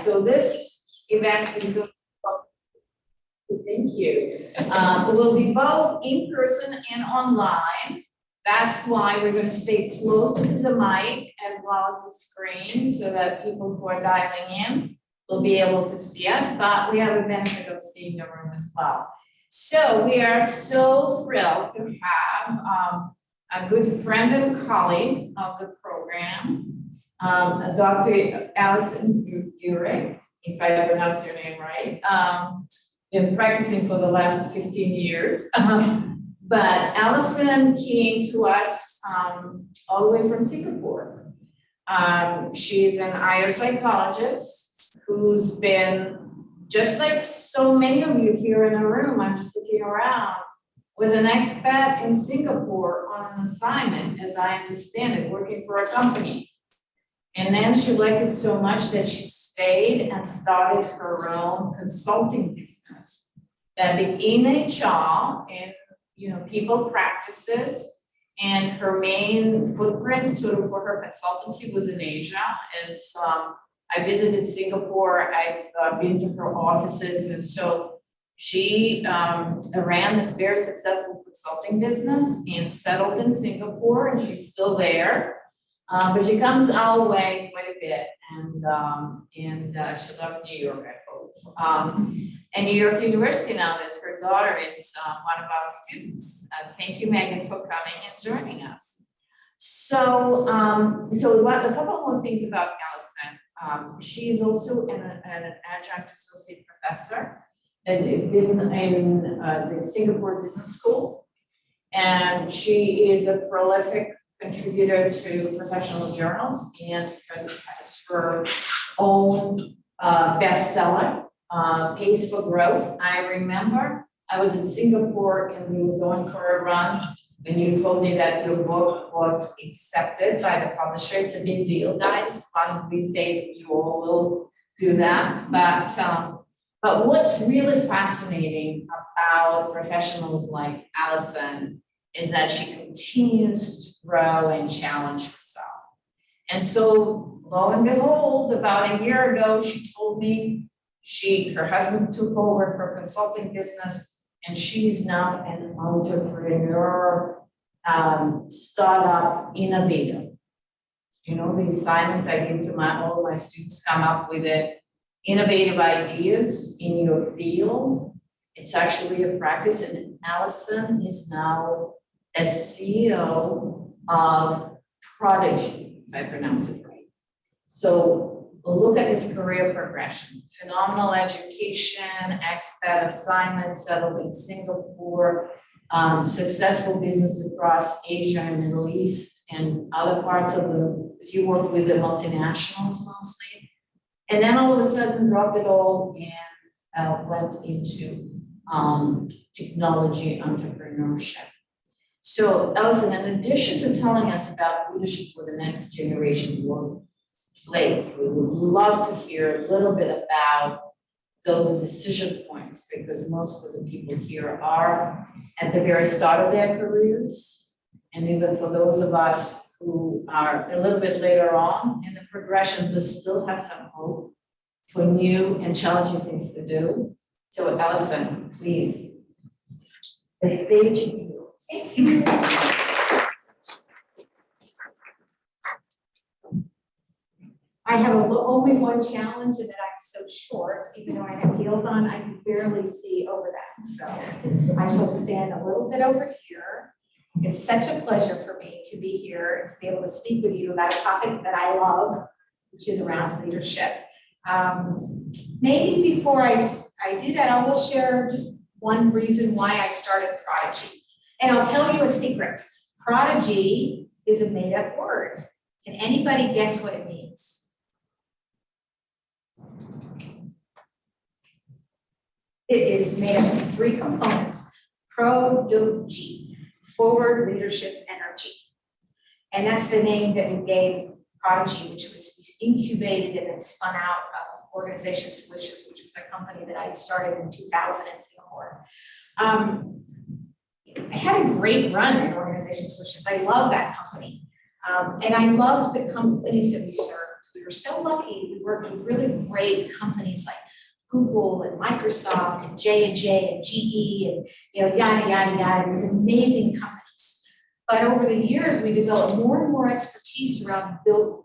so this event is going to, thank you. It will be both in person and online. That's why we're going to stay closer to the mic as well as the screen so that people who are dialing in will be able to see us, but we have a benefit of seeing the room as well. So we are so thrilled to have a good friend and colleague of the program, Dr. Allison Urich, if I pronounce your name right. Been practicing for the last 15 years. But Allison came to us all the way from Singapore. She's an IO psychologist who's been, just like so many of you here in the room, I'm just looking around, was an expat in Singapore on an assignment, as I understand it, working for a company. And then she liked it so much that she stayed and started her own consulting business that became HR in people practices, and her main footprint sort of for her consultancy was in Asia. As I visited Singapore, I've been to her offices, and so she ran this very successful consulting business and settled in Singapore, and she's still there. But she comes our way quite a bit, and she loves New York, I hope. And New York University now that her daughter is one of our students. Thank you, Megan, for coming and joining us. So, a couple more things about Allison. She's also an adjunct associate professor in the Singapore Business School, and she is a prolific contributor to professional journals and has her own bestseller, Pace for Growth. I remember I was in Singapore and we were going for a run when you told me that your book was accepted by the publisher. It's a big deal, guys. One of these days you all will do that. But what's really fascinating about professionals like Allison is that she continues to grow and challenge herself. And so, lo and behold, about a year ago, she told me her husband took over her consulting business, and she's now an entrepreneur, startup innovator. The assignment I give to all my students, come up with innovative ideas in your field. It's actually a practice, and Allison is now a CEO of Produgie, if I pronounce it right. So look at this career progression. Phenomenal education, expat assignment, settled in Singapore, successful business across Asia and Middle East and other parts of you work with the multinationals mostly. And then all of a sudden dropped it all and went into technology entrepreneurship. So Allison, in addition to telling us about leadership for the next generation workplace, we would love to hear a little bit about those decision points, because most of the people here are at the very start of their careers. And even for those of us who are a little bit later on in the progression, but still have some hope for new and challenging things to do. So Allison, please, the stage is yours. Thank you. I have only one challenge, and that I'm so short, even though I have heels on, I can barely see over that. So I shall stand a little bit over here. It's such a pleasure for me to be here and to be able to speak with you about a topic that I love, which is around leadership. Maybe before I do that, I will share just one reason why I started Produgie. And I'll tell you a secret. Produgie is a made-up word. Can anybody guess what it means? It is made up of three components. Produgie, forward leadership energy. And that's the name that we gave Produgie, which was incubated and then spun out of Organization Solutions, which was a company that I had started in 2000 in Singapore. I had a great run in Organization Solutions. I love that company. And I loved the companies that we served. we were so lucky, we worked with really great companies like Google and Microsoft and J&J and GE and, yada, yada, yada, these amazing companies. But over the years, we developed more and more expertise around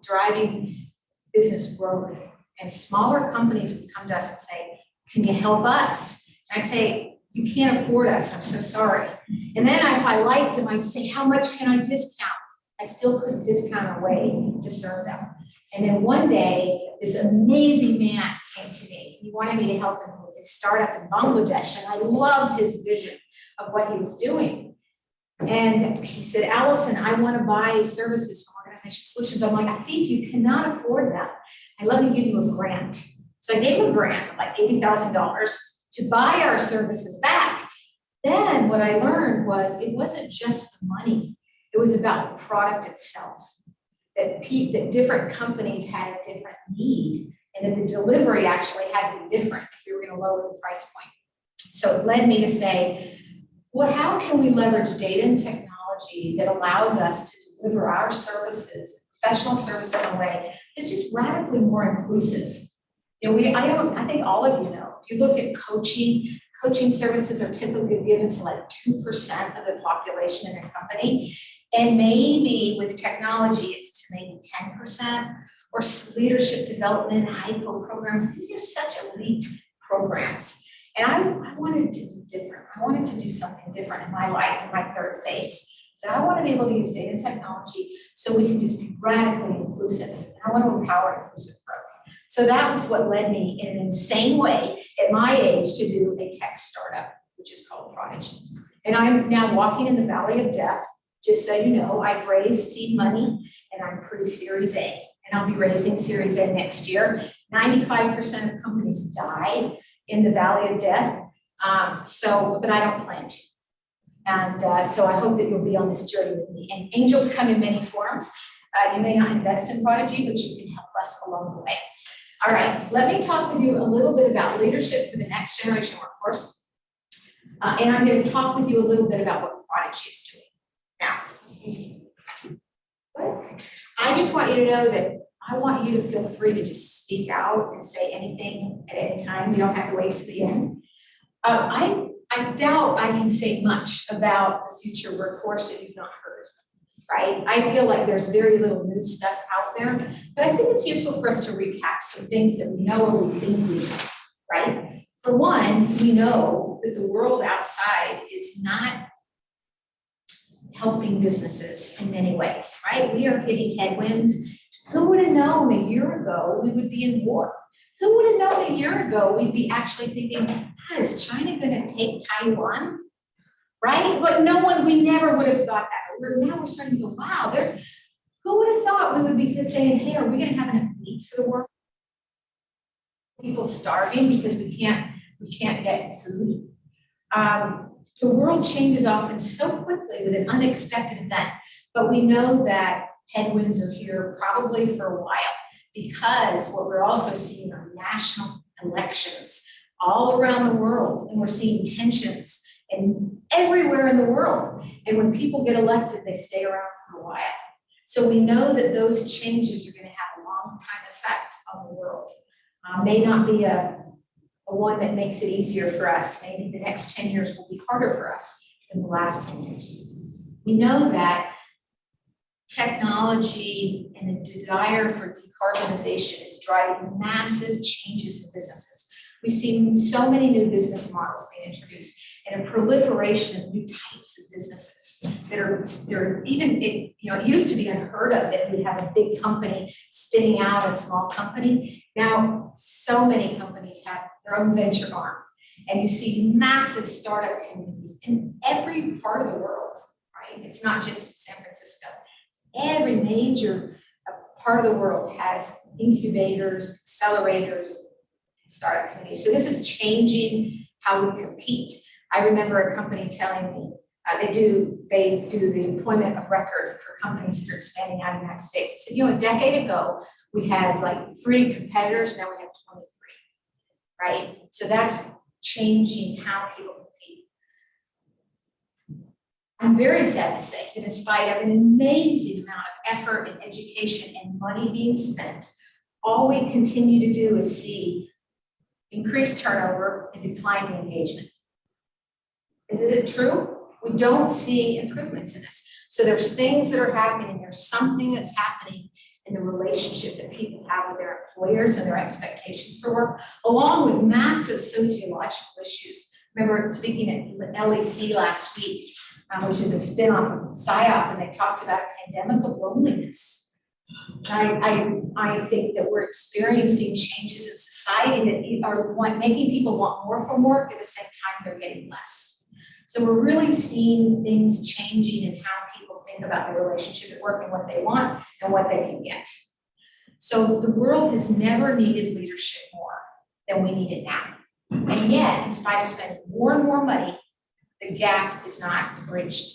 driving business growth. And smaller companies would come to us and say, can you help us? And I'd say, you can't afford us, I'm so sorry. And then if I liked them, I'd say, how much can I discount? I still couldn't discount a way to serve them. And then one day, this amazing man came to me. He wanted me to help him with his startup in Bangladesh, and I loved his vision of what he was doing. And he said, Allison, I want to buy services from Organization Solutions. I'm like, Afif, you cannot afford that. And let me give you a grant. So I gave him a grant of like $80,000 to buy our services back. Then what I learned was it wasn't just the money. It was about the product itself. That different companies had a different need, and that the delivery actually had to be different if we were going to lower the price point. So it led me to say, well, how can we leverage data and technology that allows us to deliver our services, professional services in a way that's just radically more inclusive? I think all of you know, if you look at coaching services are typically given to like 2% of the population in a company. And maybe with technology, it's to maybe 10%, or leadership development, HICO programs. These are such elite programs. And I wanted to do different. I wanted to do something different in my life, in my third phase. So I want to be able to use data and technology so we can just be radically inclusive. And I want to empower inclusive growth. So that was what led me in an insane way at my age to do a tech startup, which is called Produgie. And I'm now walking in the valley of death. Just so you know, I've raised seed money and I'm pre-Series A. And I'll be raising Series A next year. 95% of companies die in the valley of death. But I don't plan to. And so I hope that you'll be on this journey with me. And angels come in many forms. You may not invest in Produgie, but you can help us along the way. All right, let me talk with you a little bit about leadership for the next generation workforce. And I'm going to talk with you a little bit about what Produgie is doing. Now, I just want you to know that I want you to feel free to just speak out and say anything at any time. You don't have to wait to the end. I doubt I can say much about the future workforce that you've not heard, right? I feel like there's very little new stuff out there, but I think it's useful for us to recap some things that we know or we think we know, right? For one, we know that the world outside is not helping businesses in many ways, right? We are hitting headwinds. Who would have known a year ago we would be in war? Who would have known a year ago we'd be actually thinking, is China going to take Taiwan? Right? Like we never would have thought that. Now we're starting to go, wow, who would have thought we would be saying, hey, are we going to have enough meat for the world? People starving because we can't get food. The world changes often so quickly with an unexpected event, but we know that headwinds are here probably for a while, because what we're also seeing are national elections all around the world, and we're seeing tensions everywhere in the world. And when people get elected, they stay around for a while. So we know that those changes are going to have a long time effect on the world. May not be a one that makes it easier for us. Maybe the next 10 years will be harder for us than the last 10 years. We know that technology and the desire for decarbonization is driving massive changes in businesses. We see so many new business models being introduced and a proliferation of new types of businesses that are even, it used to be unheard of that we'd have a big company spinning out a small company. Now, so many companies have their own venture arm, and you see massive startup communities in every part of the world, right? It's not just San Francisco. Every major part of the world has incubators, accelerators, and startup communities. So this is changing how we compete. I remember a company telling me they do the employment of record for companies that are expanding out of the United States. They said, a decade ago, we had like 3 competitors, now we have 23, right? So that's changing how people compete. I'm very sad to say that in spite of an amazing amount of effort and education and money being spent, all we continue to do is see increased turnover and declining engagement. Isn't it true? We don't see improvements in this. So there's things that are happening. There's something that's happening in the relationship that people have with their employers and their expectations for work, along with massive sociological issues. Remember speaking at LEC last week, which is a spin-off of PSYOP, and they talked about a pandemic of loneliness. I think that we're experiencing changes in society that are making people want more from work at the same time they're getting less. So we're really seeing things changing in how people think about their relationship at work and what they want and what they can get. So the world has never needed leadership more than we need it now. And yet, in spite of spending more and more money, the gap is not bridged.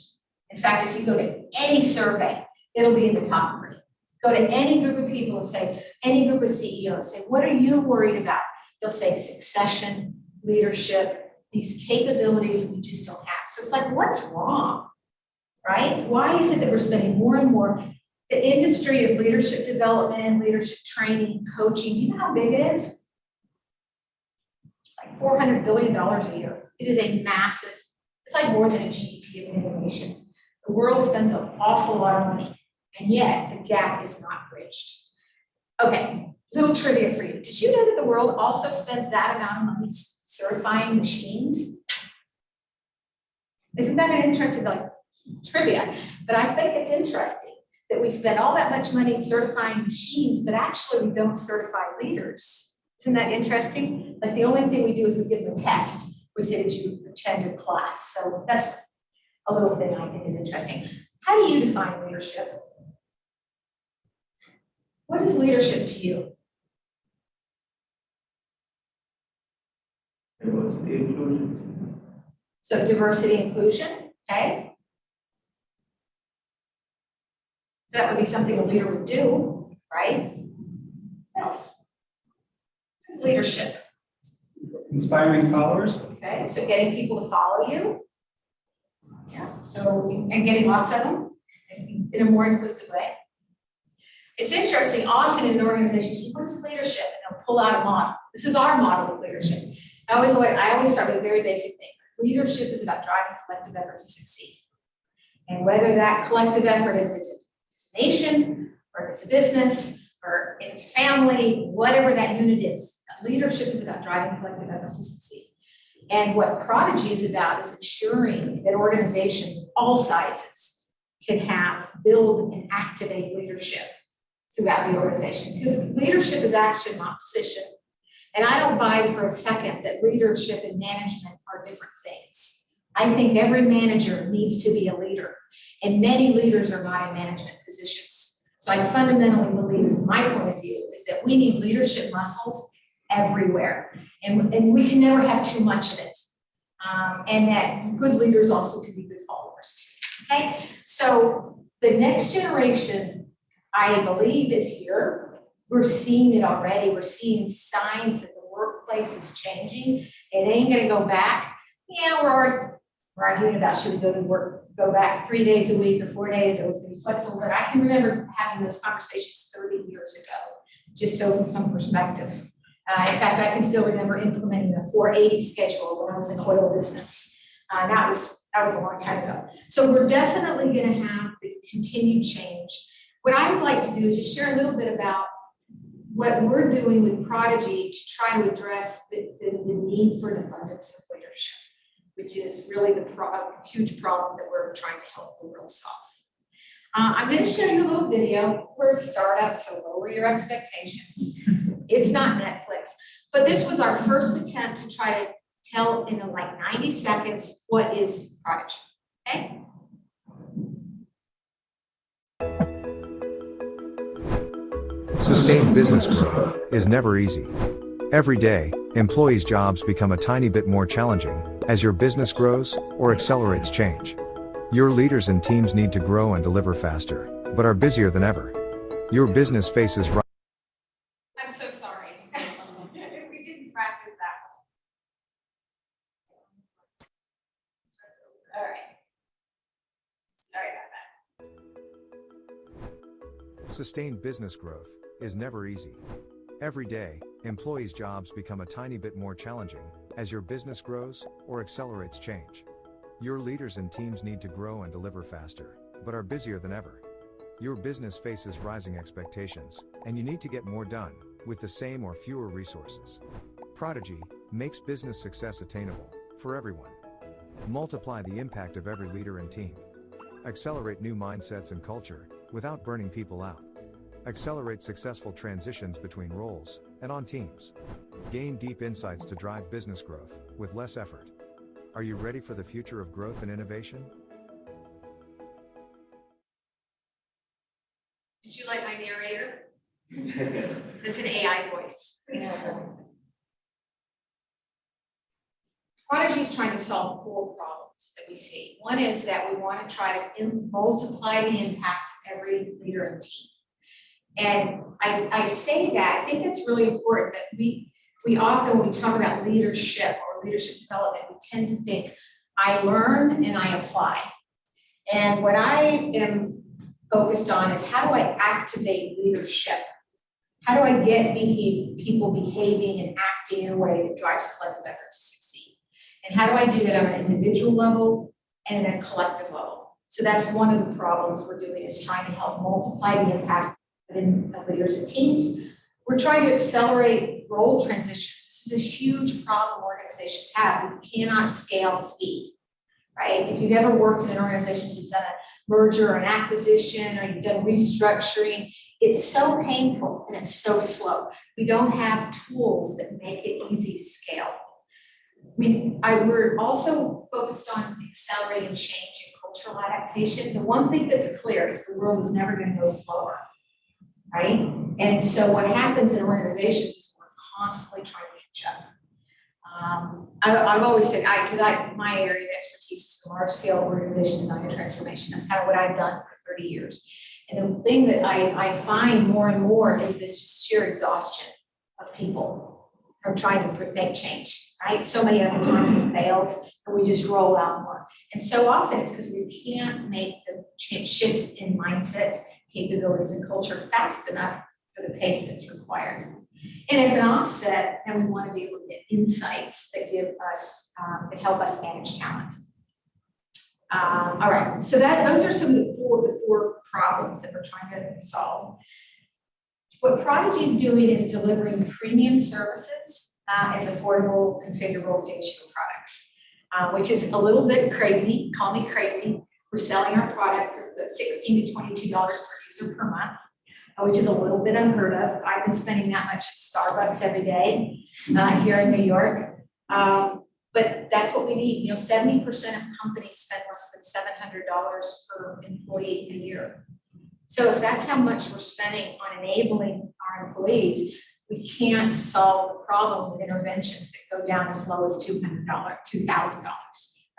In fact, if you go to any survey, it'll be in the top 3. Go to any group of people and say, any group of CEOs, say, what are you worried about? They'll say succession, leadership, these capabilities we just don't have. So it's like, what's wrong, right? Why is it that we're spending more and more? The industry of leadership development, leadership training, coaching, do you know how big it is? It's like $400 billion a year. It is a massive, it's like more than a GDP of many nations. The world spends an awful lot of money, and yet the gap is not bridged. Okay, little trivia for you. Did you know that the world also spends that amount of money certifying machines? Isn't that an interesting trivia? But I think it's interesting that we spend all that much money certifying machines, but actually we don't certify leaders. Isn't that interesting? Like the only thing we do is we give them a test. We say, did you attend a class? So that's a little thing I think is interesting. How do you define leadership? What is leadership to you? Diversity, inclusion. So diversity, inclusion, okay? That would be something a leader would do, right? What else? What is leadership? Inspiring followers. Okay, so getting people to follow you. Yeah, so, and getting lots of them in a more inclusive way. It's interesting, often in an organization, you say, what is leadership? And they'll pull out a model. This is our model of leadership. I always start with a very basic thing. Leadership is about driving collective effort to succeed. And whether that collective effort, if it's a nation, or if it's a business, or if it's a family, whatever that unit is, leadership is about driving collective effort to succeed. And what Produgie is about is ensuring that organizations of all sizes can build and activate leadership throughout the organization. Because leadership is action, not position. And I don't buy for a second that leadership and management are different things. I think every manager needs to be a leader, and many leaders are not in management positions. So I fundamentally believe, my point of view, is that we need leadership muscles everywhere, and we can never have too much of it. And that good leaders also can be good followers too. Okay, so the next generation, I believe, is here. We're seeing it already. We're seeing signs that the workplace is changing. It ain't gonna go back. Yeah, we're arguing about should we go back 3 days a week or 4 days, or it's gonna be flexible. But I can remember having those conversations 30 years ago, just so from some perspective. In fact, I can still remember implementing the 480 schedule when I was in the oil business. That was a long time ago. So we're definitely gonna have the continued change. What I would like to do is just share a little bit about what we're doing with Produgie to try to address the need for an abundance of leadership, which is really the huge problem that we're trying to help the world solve. I'm going to show you a little video. We're a startup, so lower your expectations. It's not Netflix, but this was our first attempt to try to tell in like 90 seconds what is Produgie. Okay? Sustained business growth is never easy. Every day, employees' jobs become a tiny bit more challenging as your business grows or accelerates change. Your leaders and teams need to grow and deliver faster, but are busier than ever. Your business faces I'm so sorry. We didn't practice that one. All right. Sorry about that. Sustained business growth is never easy. Every day, employees' jobs become a tiny bit more challenging as your business grows or accelerates change. Your leaders and teams need to grow and deliver faster, but are busier than ever. Your business faces rising expectations, and you need to get more done with the same or fewer resources. Produgie makes business success attainable for everyone. Multiply the impact of every leader and team. Accelerate new mindsets and culture without burning people out. Accelerate successful transitions between roles and on teams. Gain deep insights to drive business growth with less effort. Are you ready for the future of growth and innovation? Did you like my narrator? It's an AI voice. Prodigy is trying to solve 4 problems that we see. One is that we want to try to multiply the impact of every leader and team. And I say that, I think it's really important that we often, when we talk about leadership or leadership development, we tend to think, I learn and I apply. And what I am focused on is how do I activate leadership? How do I get people behaving and acting in a way that drives collective effort to succeed? And how do I do that on an individual level and at a collective level? So that's one of the problems we're doing, is trying to help multiply the impact of leaders and teams. We're trying to accelerate role transitions. This is a huge problem organizations have. We cannot scale speed, right? If you've ever worked in an organization that's done a merger or an acquisition, or you've done restructuring, it's so painful and it's so slow. We don't have tools that make it easy to scale. We're also focused on accelerating change and cultural adaptation. The one thing that's clear is the world is never going to go slower, right? And so what happens in organizations is we're constantly trying to catch up. I've always said, my area of expertise is large-scale organization design and transformation. That's kind of what I've done for 30 years. And the thing that I find more and more is this just sheer exhaustion of people from trying to make change, right? So many other times it fails, and we just roll out more. And so often it's because we can't make the shifts in mindsets, capabilities, and culture fast enough for the pace that's required. And as an offset, then we want to be able to get insights that give us, that help us manage talent. All right, so those are some of the four problems that we're trying to solve. What Produgie is doing is delivering premium services as affordable, configurable, finished products, which is a little bit crazy. Call me crazy. We're selling our product for $16 to $22 per user per month, which is a little bit unheard of. I've been spending that much at Starbucks every day here in New York. But that's what we need. 70% of companies spend less than $700 per employee a year. So if that's how much we're spending on enabling our employees, we can't solve the problem with interventions that go down as low as $2,000,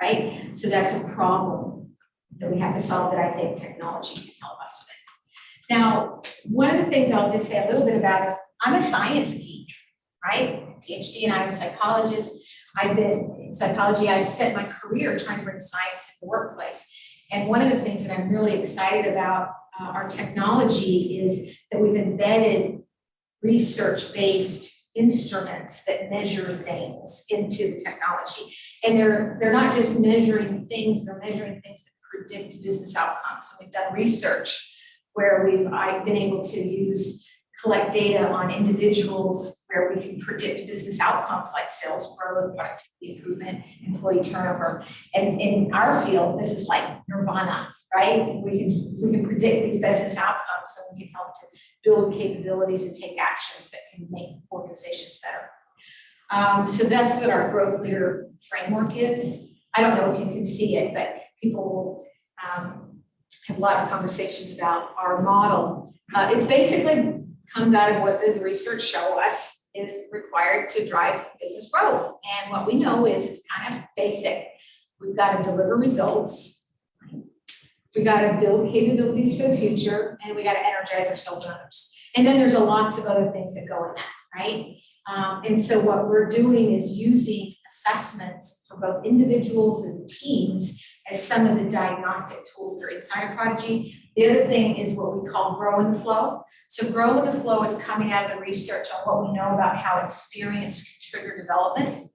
right? So that's a problem that we have to solve that I think technology can help us with. Now, one of the things I'll just say a little bit about is I'm a science geek, right? PhD, and I'm a psychologist. I've been in psychology. I've spent my career trying to bring science in the workplace. And one of the things that I'm really excited about our technology is that we've embedded research-based instruments that measure things into the technology. And they're not just measuring things, they're measuring things that predict business outcomes. So we've done research where I've been able to collect data on individuals where we can predict business outcomes like sales growth, productivity improvement, employee turnover. And in our field, this is like nirvana, right? We can predict these business outcomes, so we can help to build capabilities and take actions that can make organizations better. So that's what our growth leader framework is. I don't know if you can see it, but people will have a lot of conversations about our model. It's basically comes out of what the research show us is required to drive business growth. And what we know is it's kind of basic. We've got to deliver results. We got to build capabilities for the future, and we got to energize ourselves and others. And then there's lots of other things that go in that, right? And so what we're doing is using assessments for both individuals and teams as some of the diagnostic tools that are inside of Produgie The other thing is what we call grow in the flow. So grow in the flow is coming out of the research on what we know about how experience can trigger development.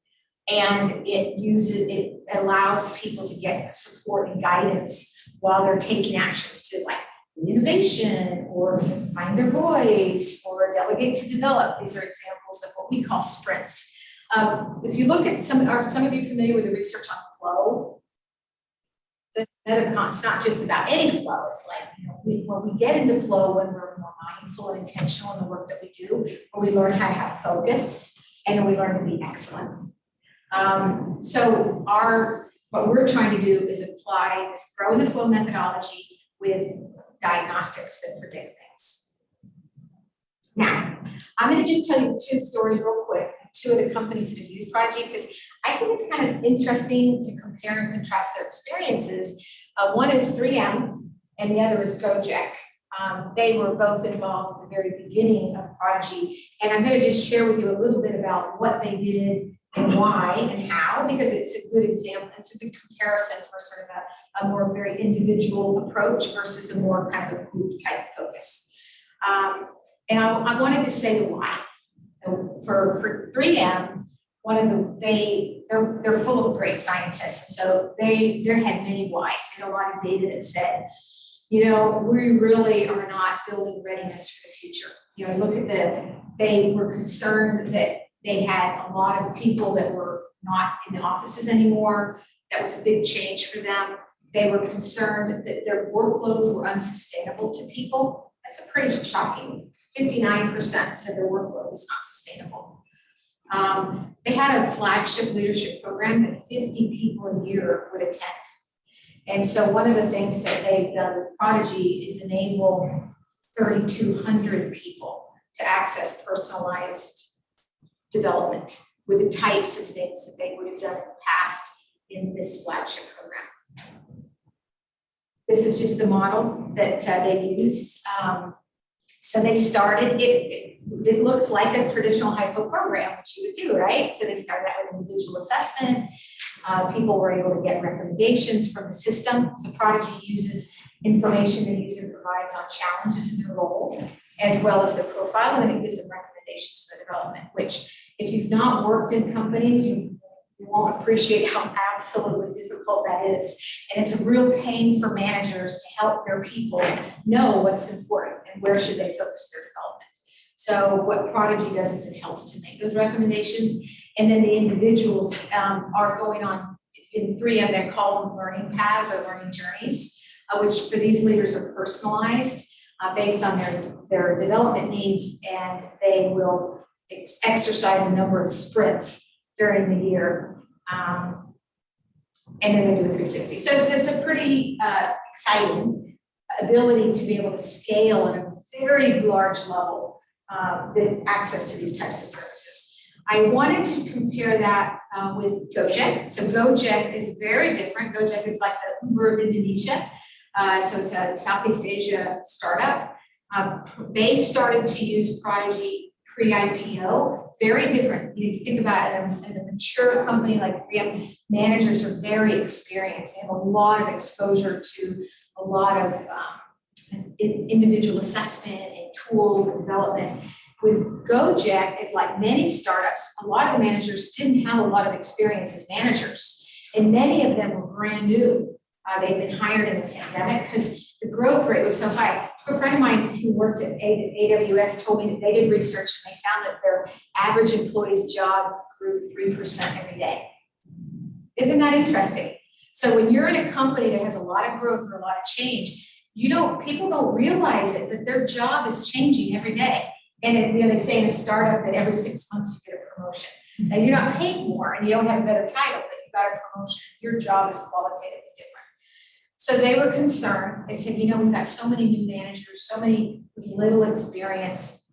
And it allows people to get support and guidance while they're taking actions to like innovation or find their voice or delegate to develop. These are examples of what we call sprints. If you look at some of you familiar with the research on flow? It's not just about any flow. It's like, when we get into flow, when we're more mindful and intentional in the work that we do, when we learn how to have focus, and then we learn to be excellent. So what we're trying to do is apply this grow in the flow methodology with diagnostics that predict things. Now, I'm going to just tell you two stories real quick, two of the companies that have used Produgie, because I think it's kind of interesting to compare and contrast their experiences. One is 3M and the other is Gojek. They were both involved at the very beginning of Produgie, and I'm going to just share with you a little bit about what they did and why and how, because it's a good example, it's a good comparison for sort of a more very individual approach versus a more kind of a group type focus. And I wanted to say the why. So for 3M, they're full of great scientists. So they had many whys. They had a lot of data that said, we really are not building readiness for the future. They were concerned that they had a lot of people that were not in the offices anymore. That was a big change for them. They were concerned that their workloads were unsustainable to people. That's a pretty shocking. 59% said their workload was not sustainable. They had a flagship leadership program that 50 people a year would attend. And so one of the things that they've done with Produgie is enable 3,200 people to access personalized development with the types of things that they would have done in the past in this flagship program. This is just the model that they used. So they started, it looks like a traditional hypo program, which you would do, right? So they started out with individual assessment. People were able to get recommendations from the system. So Produgie uses information the user provides on challenges in their role, as well as the profile, and then it gives them recommendations for development, which if you've not worked in companies, you won't appreciate how absolutely difficult that is. And it's a real pain for managers to help their people know what's important and where should they focus their development. So what Produgie does is it helps to make those recommendations. And then the individuals are going on, in 3M, they're called learning paths or learning journeys, which for these leaders are personalized based on their development needs, and they will exercise a number of sprints during the year. And then they do a 360. So there's a pretty exciting ability to be able to scale at a very large level the access to these types of services. I wanted to compare that with Gojek. So Gojek is very different. Gojek is like the Uber of Indonesia. So it's a Southeast Asia startup. They started to use Produgie pre-IPO, very different. You think about it, in a mature company like 3M, managers are very experienced. They have a lot of exposure to a lot of individual assessment and tools and development. With Gojek, it's like many startups, a lot of the managers didn't have a lot of experience as managers, and many of them were brand new. They'd been hired in the pandemic because the growth rate was so high. A friend of mine who worked at AWS told me that they did research and they found that their average employee's job grew 3% every day. Isn't that interesting? So when you're in a company that has a lot of growth or a lot of change, people don't realize it, but their job is changing every day. And they say in a startup that every 6 months you get a promotion. And you're not paid more and you don't have a better title, but you got a promotion. Your job is qualitatively different. So they were concerned. They said, we've got so many new managers, so many with little experience.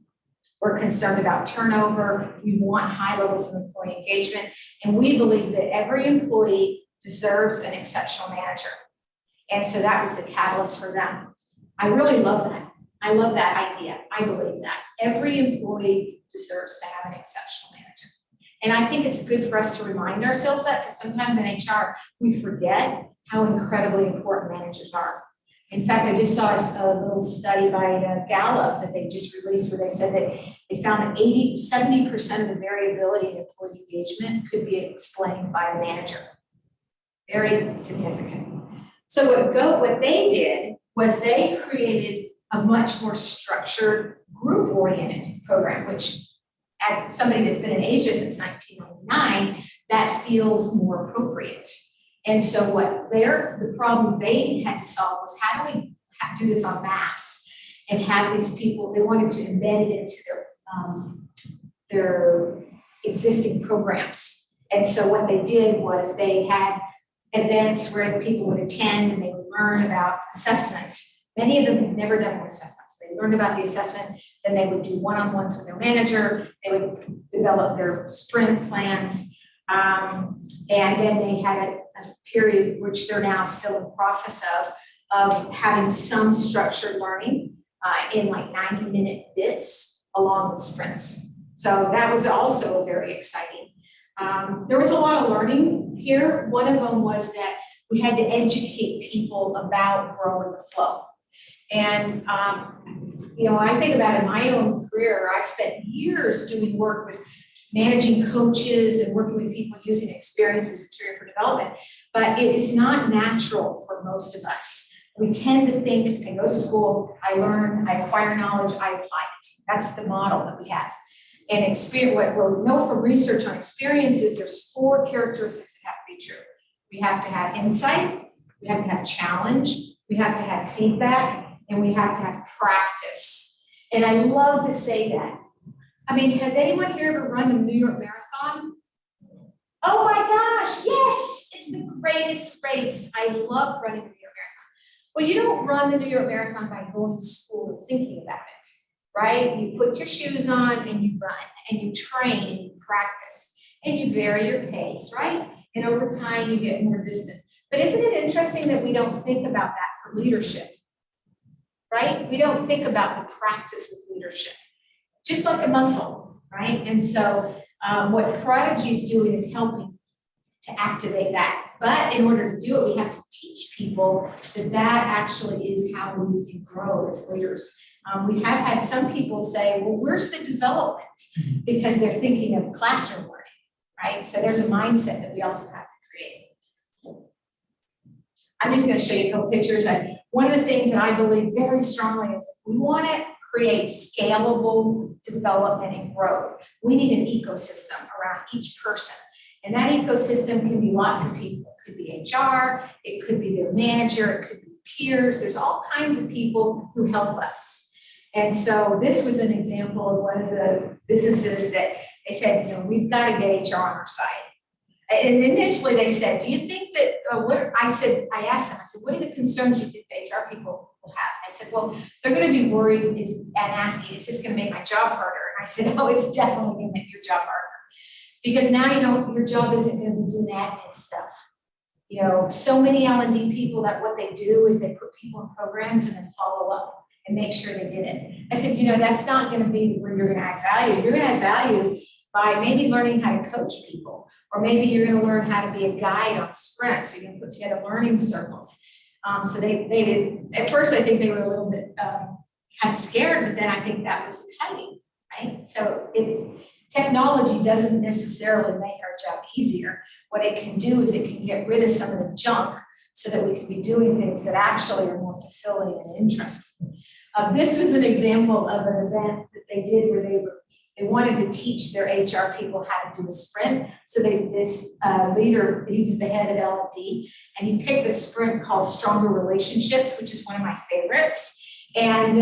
We're concerned about turnover. We want high levels of employee engagement. And we believe that every employee deserves an exceptional manager. And so that was the catalyst for them. I really love that. I love that idea. I believe that. Every employee deserves to have an exceptional manager. And I think it's good for us to remind ourselves that, because sometimes in HR, we forget how incredibly important managers are. In fact, I just saw a little study by Gallup that they just released where they said that they found that 70% of the variability in employee engagement could be explained by a manager. Very significant. So what they did was they created a much more structured, group-oriented program, which as somebody that's been in Asia since 1999, that feels more appropriate. And so the problem they had to solve was how do we do this en masse and have these people, they wanted to embed it into their existing programs. And so what they did was they had events where the people would attend and they would learn about assessment. Many of them had never done an assessment. So they learned about the assessment, then they would do one-on-ones with their manager, they would develop their sprint plans, and then they had a period which they're now still in the process of having some structured learning in like 90-minute bits along with sprints. So that was also very exciting. There was a lot of learning here. One of them was that we had to educate people about growing the flow. And, when I think about in my own career, I've spent years doing work with managing coaches and working with people using experience as a tool for development, but it is not natural for most of us. We tend to think, I go to school, I learn, I acquire knowledge, I apply it. That's the model that we have. And experience, what we know from research on experiences, there's 4 characteristics that have to be true. We have to have insight, we have to have challenge, we have to have feedback, and we have to have practice. And I love to say that. I mean, has anyone here ever run the New York Marathon? Oh my gosh, yes, it's the greatest race. I love running the New York Marathon. Well, you don't run the New York Marathon by going to school and thinking about it, right? You put your shoes on and you run and you train and you practice and you vary your pace, right? And over time you get more distant. But isn't it interesting that we don't think about that for leadership, right? We don't think about the practice of leadership. Just like a muscle, right? And so what Produgie is doing is helping to activate that. But in order to do it, we have to teach people that actually is how we can grow as leaders. We have had some people say, well, where's the development? Because they're thinking of classroom learning, right? So there's a mindset that we also have to create. I'm just going to show you a couple pictures. One of the things that I believe very strongly is if we want to create scalable development and growth, we need an ecosystem around each person. And that ecosystem can be lots of people. It could be HR, it could be their manager, it could be peers. There's all kinds of people who help us. And so this was an example of one of the businesses that they said, we've got to get HR on our side. And initially they said, do you think that, I asked them, I said, what are the concerns you think the HR people will have? I said, well, they're going to be worried and asking, is this going to make my job harder? And I said, oh, it's definitely going to make your job harder. Because now, your job isn't going to be doing admin stuff. So many L&D people that what they do is they put people in programs and then follow up and make sure they did it. I said, that's not going to be where you're going to add value. You're going to add value by maybe learning how to coach people, or maybe you're going to learn how to be a guide on sprints. So you're going to put together learning circles. So they did, at first I think they were a little bit kind of scared, but then I think that was exciting, right? So technology doesn't necessarily make our job easier. What it can do is it can get rid of some of the junk so that we can be doing things that actually are more fulfilling and interesting. This was an example of an event that they did where they wanted to teach their HR people how to do a sprint. So this leader, he was the head of L&D, and he picked the sprint called Stronger Relationships, which is one of my favorites. And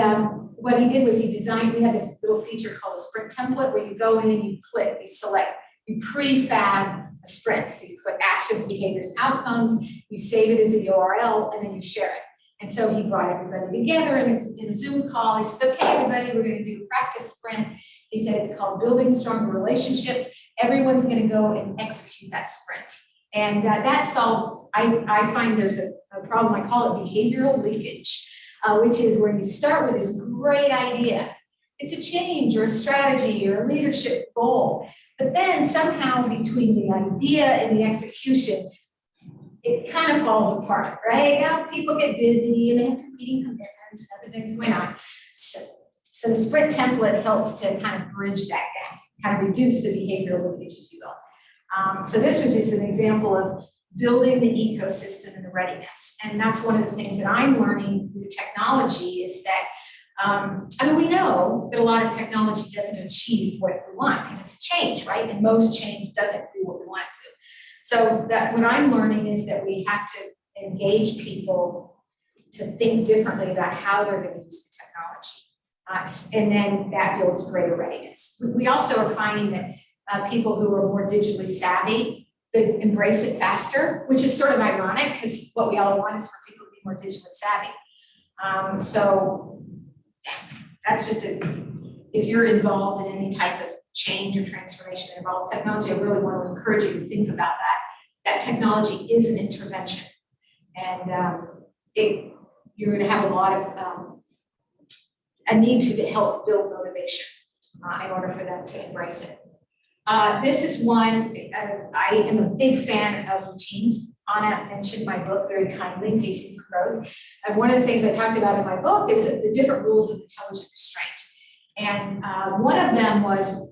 what he did was we had this little feature called a sprint template where you go in and you click, you select, you prefab a sprint. So you put actions, behaviors, outcomes, you save it as a URL, and then you share it. And so he brought everybody together in a Zoom call. He said, okay, everybody, we're going to do a practice sprint. He said it's called Building Stronger Relationships. Everyone's going to go and execute that sprint. And that's all. I find there's a problem. I call it behavioral leakage, which is where you start with this great idea. It's a change or a strategy or a leadership goal. But then somehow between the idea and the execution, it kind of falls apart, right? Now people get busy and they have competing commitments, other things going on. So the sprint template helps to kind of bridge that gap, kind of reduce the behavioral leakage, if you will. So this was just an example of building the ecosystem and the readiness. And that's one of the things that I'm learning with technology is that, I mean, we know that a lot of technology doesn't achieve what we want because it's a change, right? And most change doesn't do what we want it to. So that what I'm learning is that we have to engage people to think differently about how they're going to use the technology. And then that builds greater readiness. We also are finding that people who are more digitally savvy, they embrace it faster, which is sort of ironic because what we all want is for people to be more digitally savvy. So that's just if you're involved in any type of change or transformation that involves technology, I really want to encourage you to think about that technology is an intervention. And you're going to have a lot of a need to help build motivation in order for them to embrace it. This is one, I am a big fan of routines. Anna mentioned my book very kindly, Pacing for Growth. And one of the things I talked about in my book is the different rules of intelligent restraint. And one of them was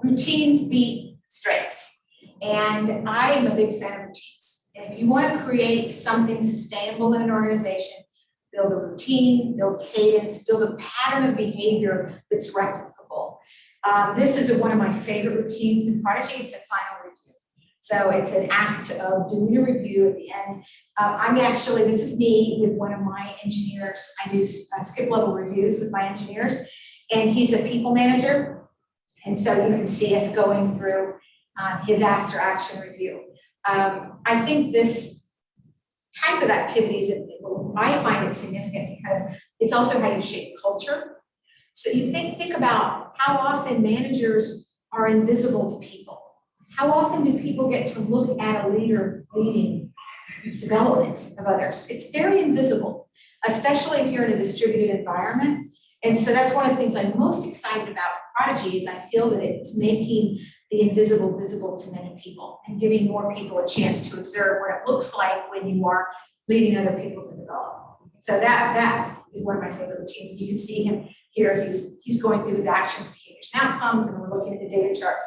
routines beat strengths. And I am a big fan of routines. And if you want to create something sustainable in an organization, build a routine, build cadence, build a pattern of behavior that's replicable. This is one of my favorite routines in Produgie. It's a final review. So it's an act of doing a review at the end. This is me with one of my engineers. I do skip level reviews with my engineers, and he's a people manager. And so you can see us going through his after action review. I think this type of activities, I find it significant because it's also how you shape culture. So you think about how often managers are invisible to people. How often do people get to look at a leader leading development of others? It's very invisible, especially if you're in a distributed environment. And so that's one of the things I'm most excited about Prodigy is I feel that it's making the invisible visible to many people and giving more people a chance to observe what it looks like when you are leading other people to develop. So that is one of my favorite routines. You can see him here, he's going through his actions, behaviors, and outcomes, and we're looking at the data charts.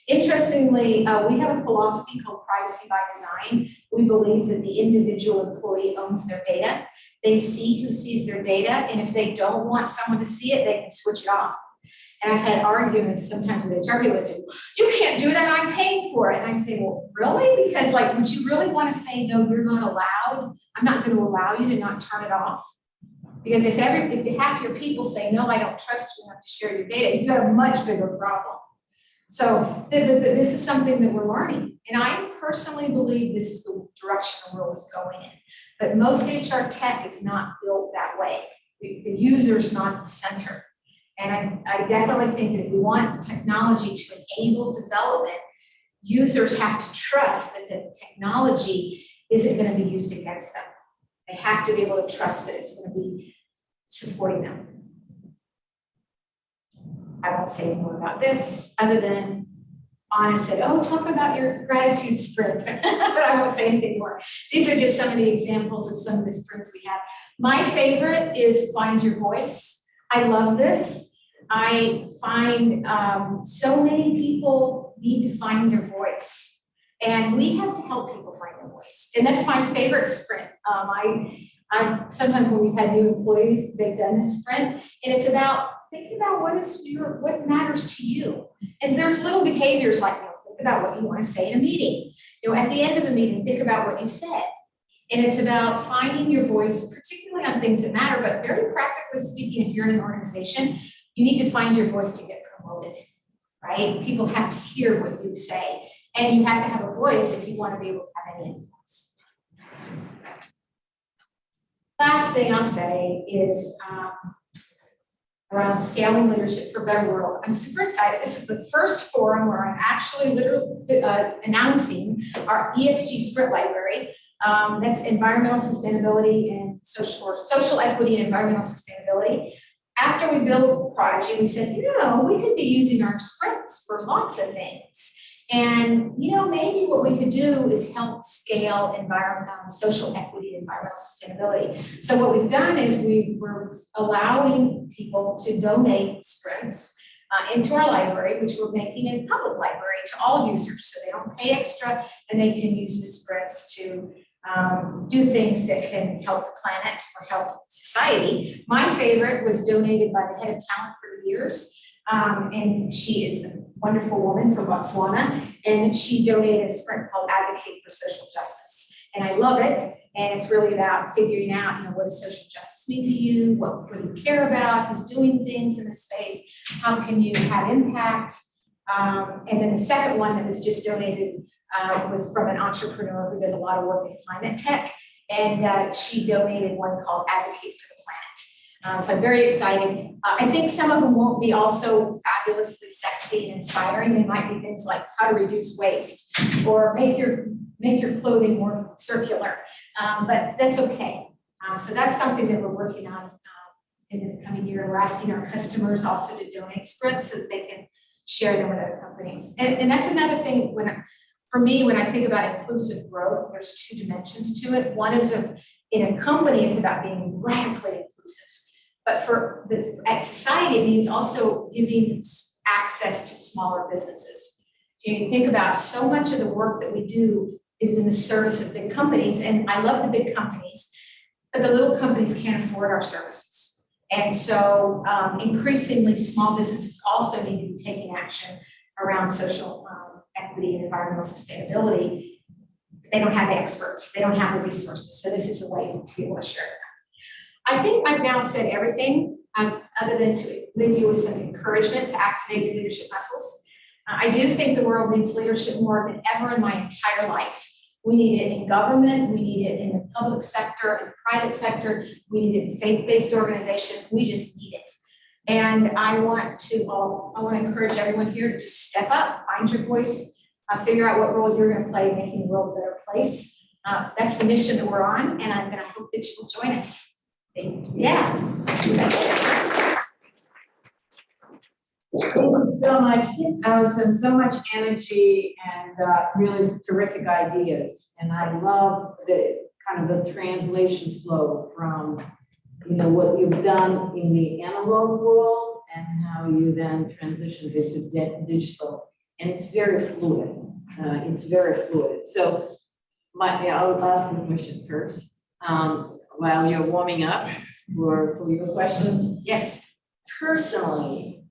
Interestingly, we have a philosophy called privacy by design. We believe that the individual employee owns their data. They see who sees their data, and if they don't want someone to see it, they can switch it off. And I've had arguments sometimes with HR people that say, you can't do that, I'm paying for it. And I say, well, really? Because would you really want to say, no, you're not allowed? I'm not going to allow you to not turn it off. Because if half your people say, no, I don't trust you enough to share your data, you've got a much bigger problem. So this is something that we're learning. And I personally believe this is the direction the world is going in. But most HR tech is not built that way. The user's not the center. And I definitely think that if we want technology to enable development, users have to trust that the technology isn't going to be used against them. They have to be able to trust that it's going to be supporting them. I won't say more about this other than Anna said, oh, talk about your gratitude sprint, but I won't say anything more. These are just some of the examples of some of the sprints we have. My favorite is Find Your Voice. I love this. I find so many people need to find their voice, and we have to help people find their voice. And that's my favorite sprint. I sometimes when we've had new employees, they've done this sprint, and it's about thinking about what matters to you. And there's little behaviors like, think about what you want to say in a meeting. At the end of a meeting, think about what you said. And it's about finding your voice, particularly on things that matter, but very practically speaking, if you're in an organization, you need to find your voice to get promoted, right? People have to hear what you say, and you have to have a voice if you want to be able to have any influence. Last thing I'll say is around scaling leadership for a better world. I'm super excited. This is the first forum where I'm actually literally announcing our ESG sprint library. That's environmental sustainability and social equity and environmental sustainability. After we built Produgie, we said, we could be using our sprints for lots of things. And, maybe what we could do is help scale social equity, environmental sustainability. So what we've done is we're allowing people to donate sprints into our library, which we're making a public library to all users, so they don't pay extra and they can use the sprints to do things that can help the planet or help society. My favorite was donated by the head of talent for years, and she is a wonderful woman from Botswana, and she donated a sprint called Advocate for Social Justice. And I love it, and it's really about figuring out, what does social justice mean to you, what do you care about, who's doing things in the space, how can you have impact. And then the second one that was just donated was from an entrepreneur who does a lot of work in climate tech, and she donated one called Advocate for the Planet. So I'm very excited. I think some of them won't be also fabulously sexy and inspiring. They might be things like how to reduce waste or make your clothing more circular, but that's okay. So that's something that we're working on in the coming year. We're asking our customers also to donate sprints so that they can share them with other companies. And that's another thing for me, when I think about inclusive growth, there's two dimensions to it. One is in a company, it's about being radically inclusive. But at society, it means also giving access to smaller businesses. You think about so much of the work that we do is in the service of big companies, and I love the big companies, but the little companies can't afford our services. And so increasingly, small businesses also need to be taking action around social equity and environmental sustainability. They don't have the experts, they don't have the resources, so this is a way to be able to share that. I think I've now said everything other than to leave you with some encouragement to activate your leadership muscles. I do think the world needs leadership more than ever in my entire life. We need it in government, we need it in the public sector, in the private sector, we need it in faith-based organizations, we just need it. And I want to encourage everyone here to just step up, find your voice, figure out what role you're going to play in making the world a better place. That's the mission that we're on, and I hope that you will join us. Yeah. Thank you so much, Allison, so much energy and really terrific ideas. And I love the kind of the translation flow from, what you've done in the analog world and how you then transitioned into digital. And it's very fluid. So I'll ask the question first. While you're warming up for your questions. Yes. Personally,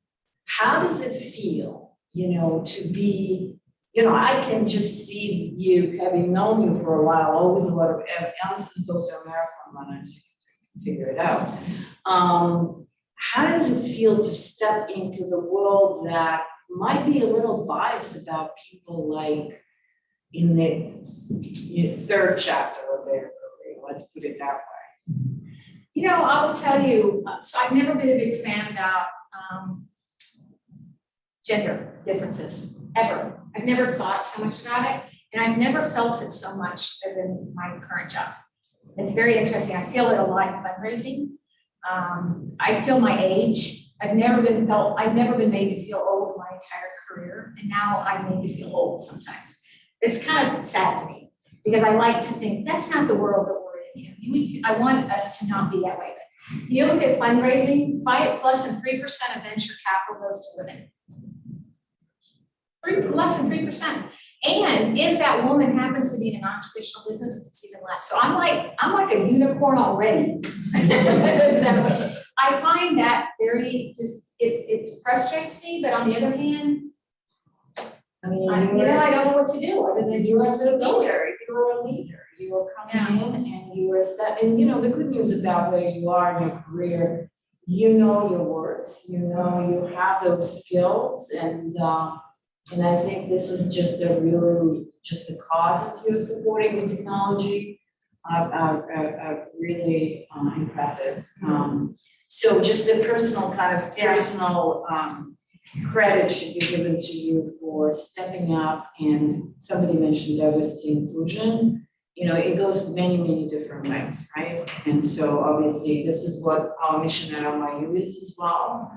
how does it feel, to be, I can just see you, having known you for a while, always a lot of, Allison is also a marathon runner, so you can figure it out. How does it feel to step into the world that might be a little biased about people like in the third chapter of their career, let's put it that way? I will tell you, so I've never been a big fan about gender differences, ever. I've never thought so much about it, and I've never felt it so much as in my current job. It's very interesting. I feel it a lot in fundraising. I feel my age. I've never been made to feel old my entire career, and now I'm made to feel old sometimes. It's kind of sad to me, because I like to think that's not the world that we're in. I want us to not be that way. But you look at fundraising, less than 3% of venture capital goes to women. Less than 3%. And if that woman happens to be in a non-traditional business, it's even less. So I'm like a unicorn already. So I find that it frustrates me, but on the other hand, I don't know what to do other than You're a leader. You're a leader. You are coming in and you are and the good news about where you are in your career, you know your worth, you have those skills, and I think this is just the causes you're supporting with technology are really impressive. So just the personal credit should be given to you for stepping up, and somebody mentioned diversity and inclusion. It goes many, many different ways, right? And so obviously this is what our mission at NYU is as well.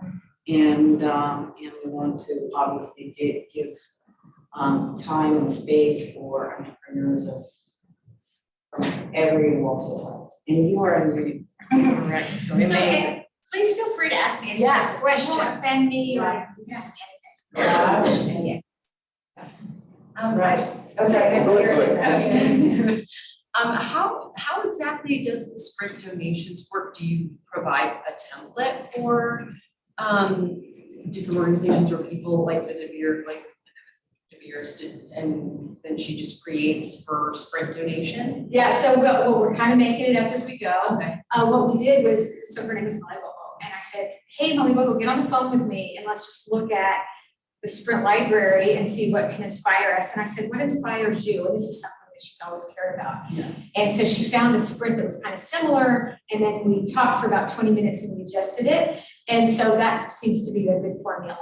And we want to obviously give time and space for entrepreneurs from every walk of life. And you are a unique. Right, so amazing. Please feel free to ask me any Yes, questions. Don't questions. offend me or Right. you can ask me anything. Right. Okay. Good. How exactly does the sprint donations work? Do you provide a template for different organizations or people like the DeVere's did, and then she just creates her sprint donation? Yeah, so we're kind of making it up as we go. Okay. What we did was, so her name is Molly Bobo, and I said, hey, Molly Bobo, get on the phone with me and let's just look at the sprint library and see what can inspire us. And I said, what inspires you? And this is something that she's always cared about. Yeah. And so she found a sprint that was kind of similar, and then we talked for about 20 minutes and we adjusted it. And so that seems to be a good formula.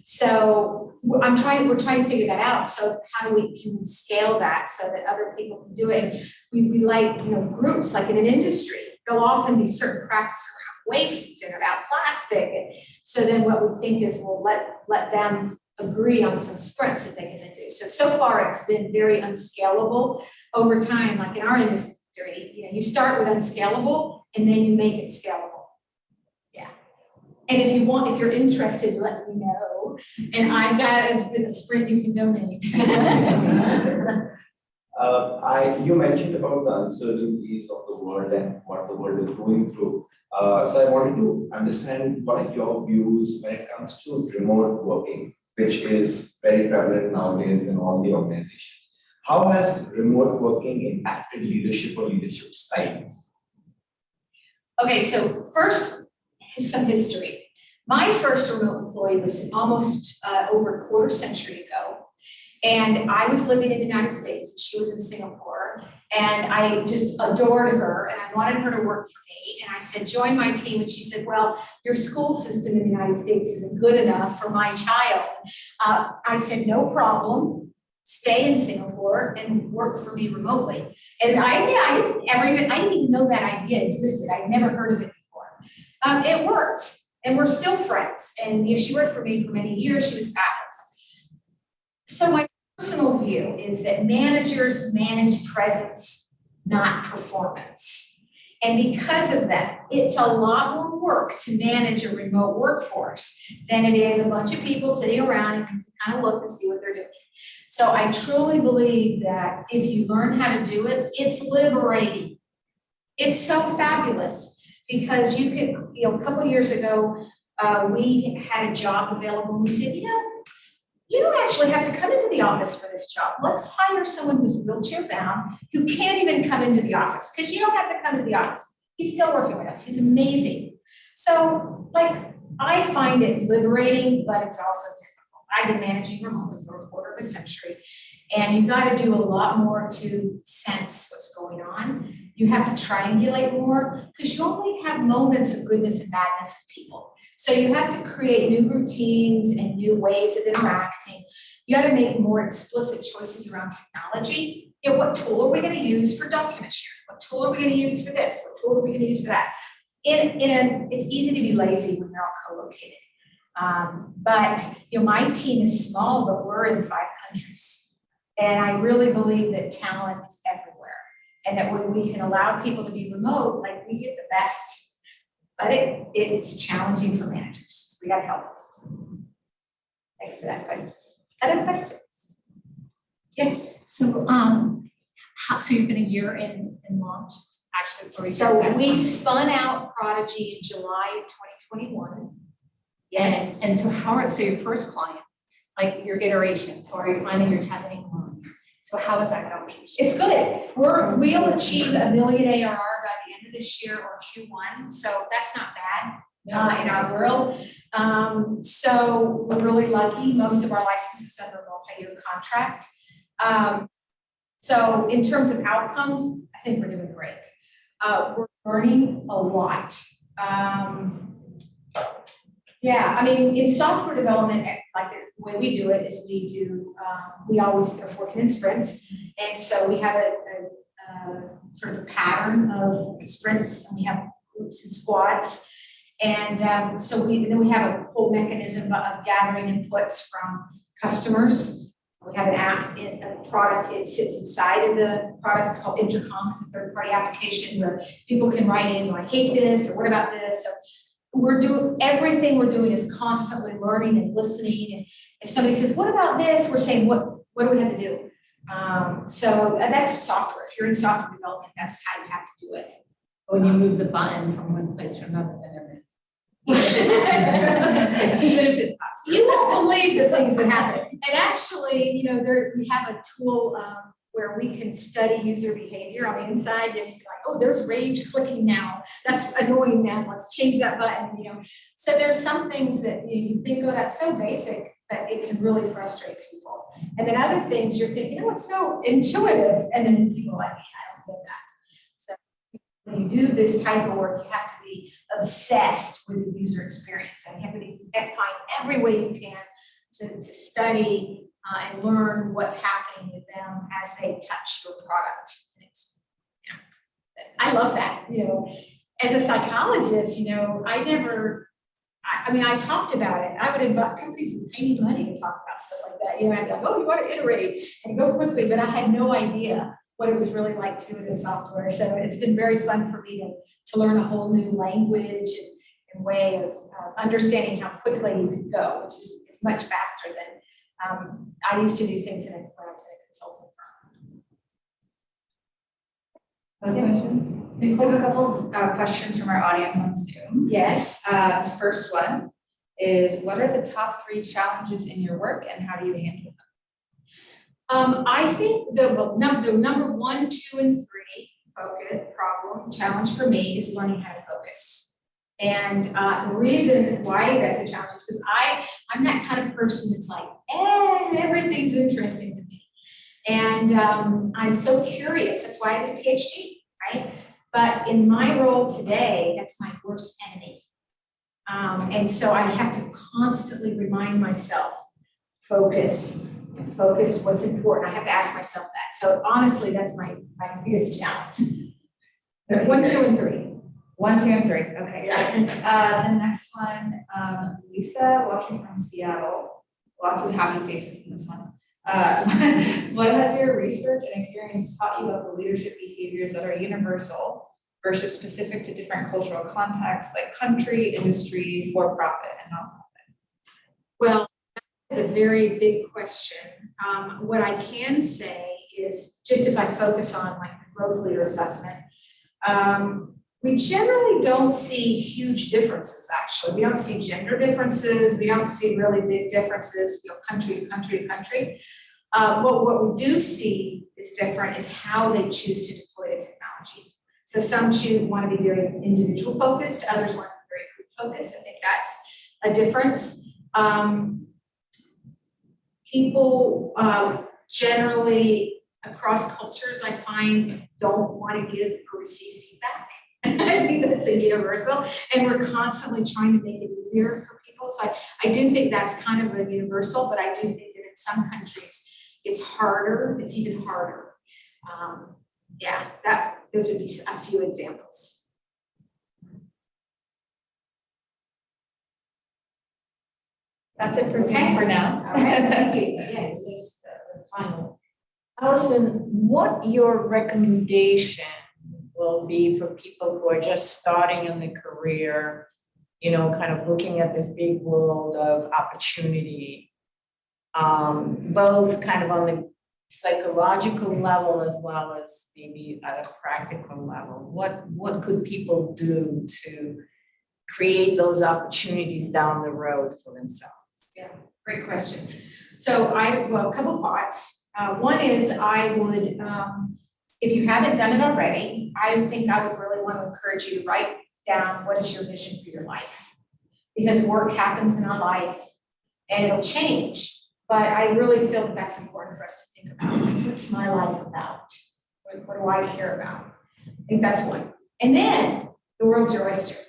So we're trying to figure that out. So how can we scale that so that other people can do it? We like, groups like in an industry, there'll often be certain practices around waste and about plastic. And so then what we think is we'll let them agree on some sprints that they can do. So far it's been very unscalable. Over time, like in our industry, you start with unscalable and then you make it scalable. Yeah. And if you're interested, let me know. And I've got a sprint you can donate. You mentioned about the uncertainties of the world and what the world is going through. So I wanted to understand what are your views when it comes to remote working, which is very prevalent nowadays in all the organizations. How has remote working impacted leadership or leadership styles? Okay, so first, some history. My first remote employee was almost over a quarter century ago. And I was living in the United States and she was in Singapore. And I just adored her and I wanted her to work for me. And I said, join my team. And she said, well, your school system in the United States isn't good enough for my child. I said, no problem. Stay in Singapore and work for me remotely. And I didn't even know that idea existed. I'd never heard of it before. It worked. And we're still friends. And she worked for me for many years. She was fabulous. So my personal view is that managers manage presence, not performance. And because of that, it's a lot more work to manage a remote workforce than it is a bunch of people sitting around and you can kind of look and see what they're doing. So I truly believe that if you learn how to do it, it's liberating. It's so fabulous. Because you could, a couple of years ago, we had a job available and we said, you don't actually have to come into the office for this job. Let's hire someone who's wheelchair bound, who can't even come into the office, because you don't have to come into the office. He's still working with us. He's amazing. So, I find it liberating, but it's also difficult. I've been managing remotely for a quarter of a century, and you've got to do a lot more to sense what's going on. You have to triangulate more because you only have moments of goodness and badness of people. So you have to create new routines and new ways of interacting. You got to make more explicit choices around technology. What tool are we going to use for document sharing? What tool are we going to use for this? What tool are we going to use for that? It's easy to be lazy when you're all co-located. But my team is small, but we're in 5 countries. And I really believe that talent is everywhere. And that when we can allow people to be remote, we get the best, but it's challenging for managers. So we got to help. Thanks for that question. Other questions? Yes. So, so you've been a year in launch, actually. Or So we spun out Produgie in July of 2021. Yes. And so so your first clients, your iterations, so are you finding your testing? So how is that going? It's good. We'll achieve $1 million ARR by the end of this year or Q1. So that's not bad in our world. So we're really lucky. Most of our licenses are under a multi-year contract. So in terms of outcomes, I think we're doing great. We're learning a lot. In software development, the way we do it is we always are working in sprints. And so we have a sort of a pattern of sprints, and we have groups and squads. And then we have a whole mechanism of gathering inputs from customers We have an app, a product, it sits inside of the product, it's called Intercom, it's a third-party application where people can write in, I hate this, or what about this? So everything we're doing is constantly learning and listening, and if somebody says, what about this? We're saying, what do we have to do? So that's software. If you're in software development, that's how you have to do it. When you move the button from one place to another, then they're even if it's not. You won't believe the things that happen. And actually, you know, we have a tool where we can study user behavior on the inside, and you're like, oh, there's rage clicking now. That's annoying them. Let's change that button, you know. So there's some things that you think, oh, that's so basic, but it can really frustrate people. And then other things you're thinking, oh, it's so intuitive, and then people are like, I don't get that. So when you do this type of work, you have to be obsessed with the user experience, and you have to find every way you can to study and learn what's happening with them as they touch your product. I love that, you know. As a psychologist, you know, I talked about it. I would invite companies with pay me money to talk about stuff like that. You know, I'd be like, oh, you want to iterate and go quickly, but I had no idea what it was really like to do it in software. So it's been very fun for me to learn a whole new language and way of understanding how quickly you can go, which is much faster than I used to do things when I was in a consulting firm. Another question? We have a couple questions from our audience on Zoom. Yes. The first one is, what are the top 3 challenges in your work and how do you handle them? I think the number 1, 2, and 3 challenge for me is learning how to focus. And the reason why that's a challenge is because I'm that kind of person that's like, everything's interesting to me. And I'm so curious. That's why I did a PhD, right? But in my role today, that's my worst enemy. And so I have to constantly remind myself, focus what's important. I have to ask myself that. So honestly, that's my biggest challenge. 1, 2, and 3. 1, 2, and 3. Okay. Yeah. The next one, Lisa, watching from Seattle. Lots of happy faces in this one. What has your research and experience taught you about the leadership behaviors that are universal versus specific to different cultural contexts, like country, industry, for-profit, and nonprofit? Well, that's a very big question. What I can say is, just if I focus on like the growth leader assessment, we generally don't see huge differences, actually. We don't see gender differences. We don't see really big differences, you know, country to country to country. What we do see is different is how they choose to deploy the technology. So some want to be very individual focused, others want to be very group focused. I think that's a difference. People generally across cultures, I find, don't want to give or receive feedback. I think that's a universal, and we're constantly trying to make it easier for people. So I do think that's kind of a universal, but I do think that in some countries it's harder. It's even harder. Those would be a few examples. That's it for Zoom for now. All right, thank you. Yes, just the final. Allison, what your recommendation will be for people who are just starting in the career, you know, kind of looking at this big world of opportunity, both kind of on the psychological level as well as maybe at a practical level? What could people do to create those opportunities down the road for themselves? Yeah, great question. So a couple thoughts. One is I would, if you haven't done it already, I think I would really want to encourage you to write down what is your vision for your life. Because work happens in our life and it'll change. But I really feel that that's important for us to think about. What's my life about? What do I care about? I think that's one. And then the world's your oyster.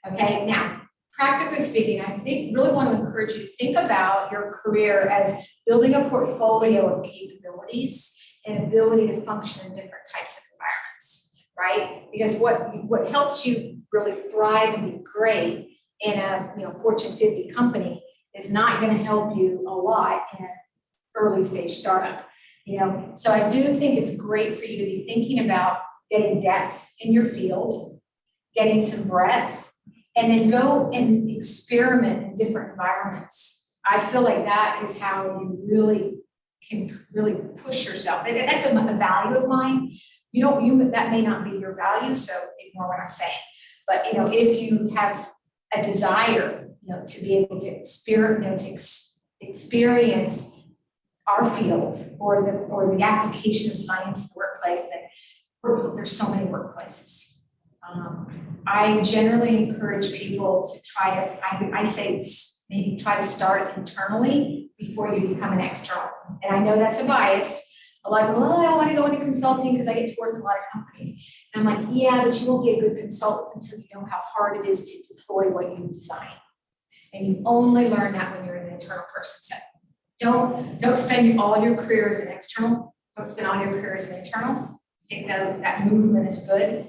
Okay, now, practically speaking, I really want to encourage you to think about your career as building a portfolio of capabilities and ability to function in different types of environments, right? Because what helps you really thrive and be great in a Fortune 50 company is not going to help you a lot in a early stage startup, you know? So I do think it's great for you to be thinking about getting depth in your field, getting some breadth, and then go and experiment in different environments. I feel like that is how you really can really push yourself. And that's a value of mine. That may not be your value, so ignore what I'm saying. But, you know, if you have a desire, you know, to be able to experience our field or the application of science in the workplace, there's so many workplaces. I generally encourage people to I say maybe try to start internally before you become an external. And I know that's a bias. A lot of people, I don't want to go into consulting because I get to work in a lot of companies. And I'm like, yeah, but you won't be a good consultant until you know how hard it is to deploy what you design. And you only learn that when you're an internal person. So don't spend all your career as an external. Don't spend all your career as an internal. I think that movement is good.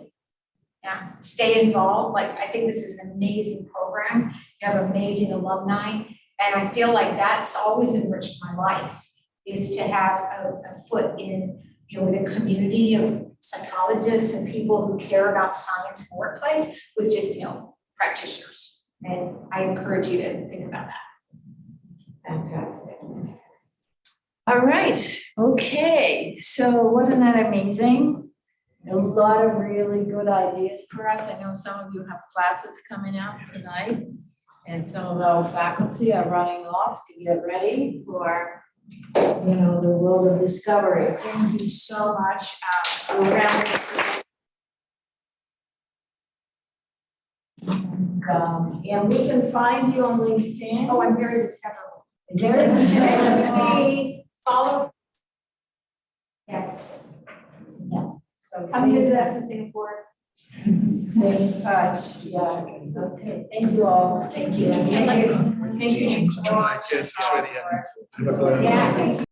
Yeah, stay involved. Like, I think this is an amazing program. You have amazing alumni. And I feel like that's always enriched my life, is to have a foot in, you know, with a community of psychologists and people who care about science in the workplace with just, you know, practitioners. And I encourage you to think about that. Fantastic. All right, okay, so wasn't that amazing? A lot of really good ideas for us. I know some of you have classes coming out tonight, and some of our faculty are running off to get ready for, you know, the world of discovery. Thank you so much. And we can find you on LinkedIn. Oh, I'm very discoverable. Very Very follow. Yes. Yeah. So Come stay visit us in Singapore. in touch. Yeah. Okay. Thank you all. Thank you. Thank you. Thank you. Yes, Shreya. Yeah, thank you.